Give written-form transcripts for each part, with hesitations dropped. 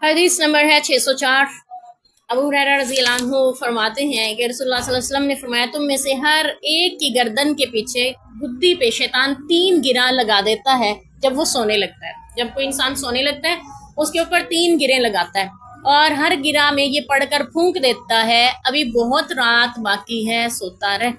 حدیث نمبر ہے 604۔ ابو ہریرہ رضی اللہ عنہ فرماتے ہیں کہ رسول اللہ صلی اللہ علیہ وسلم نے فرمایا تم میں سے ہر ایک کی گردن کے پیچھے گدی پہ شیطان 3 گرہ لگا دیتا ہے جب وہ سونے لگتا ہے۔ جب کوئی انسان سونے لگتا ہے اس کے اوپر 3 گرہیں لگاتا ہے اور ہر گرہ میں یہ پڑھ کر پھونک دیتا ہے ابھی بہت رات باقی ہے سوتا رہ۔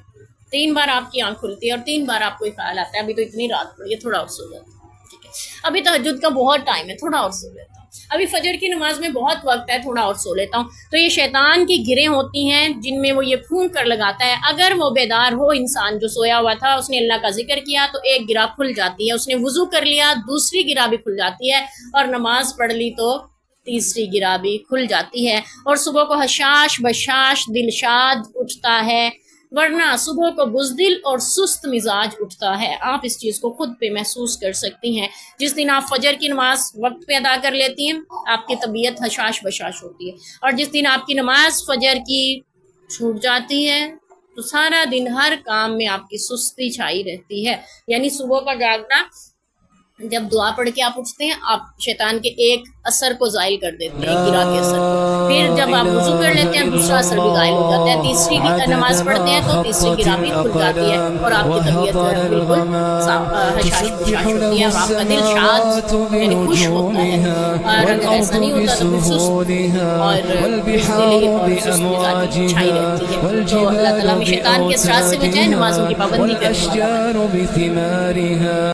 3 بار آپ کی آنکھ کھلتی ہے اور 3 بار آپ کو خیال آتا ہے ابھی تو اتنی رات پڑی ہے تھوڑا اور سو جاتا ہے، ٹھیک ہے، ابھی تہجد کا بہت ٹائم ہے تھوڑا اور سو لیتا ہوں، ابھی فجر کی نماز میں بہت وقت ہے تھوڑا اور سو لیتا ہوں۔ تو یہ شیطان کی گرہیں ہوتی ہیں جن میں وہ یہ پھونک کر لگاتا ہے۔ اگر وہ بیدار ہو انسان جو سویا ہوا تھا، اس نے اللہ کا ذکر کیا تو ایک گرہ کھل جاتی ہے، اس نے وضو کر لیا دوسری گرہ بھی کھل جاتی ہے، اور نماز پڑھ لی تو تیسری گرہ بھی کھل جاتی ہے، اور صبح کو حشاش بشاش دلشاد اٹھتا ہے، ورنہ صبح کو بزدل اور سست مزاج اٹھتا ہے۔ آپ اس چیز کو خود پہ محسوس کر سکتی ہیں۔ جس دن آپ فجر کی نماز وقت پہ ادا کر لیتی ہیں آپ کی طبیعت حشاش بشاش ہوتی ہے، اور جس دن آپ کی نماز فجر کی چھوٹ جاتی ہے تو سارا دن ہر کام میں آپ کی سستی چھائی رہتی ہے۔ یعنی صبح کا جاگنا، جب دعا پڑھ کے آپ اٹھتے ہیں آپ شیطان کے ایک اثر کو زائل کر دیتے ہیں، ایک گرہ کے اثر کو، پھر جب آپ وضو کر لیتے ہیں دوسرا اثر بھی زائل ہو جاتا ہے، تیسری نماز پڑھتے ہیں تو تیسری گرہ بھی کھل جاتی ہے اور آپ کی طبیعت جو ہے بالکل حشاش بشاش ہوتی ہے اور آپ کا دل شاد یعنی خوش ہوتا ہے، اور اگر ایسا نہیں ہوتا تو پھر سست اور بزدلی اور سست مزاجی چھائی رہتی ہے۔ تو اللہ تعالیٰ میں شیطان کے اثرات سے بچائے، نمازوں کی پابندی کرنے والا بنائے۔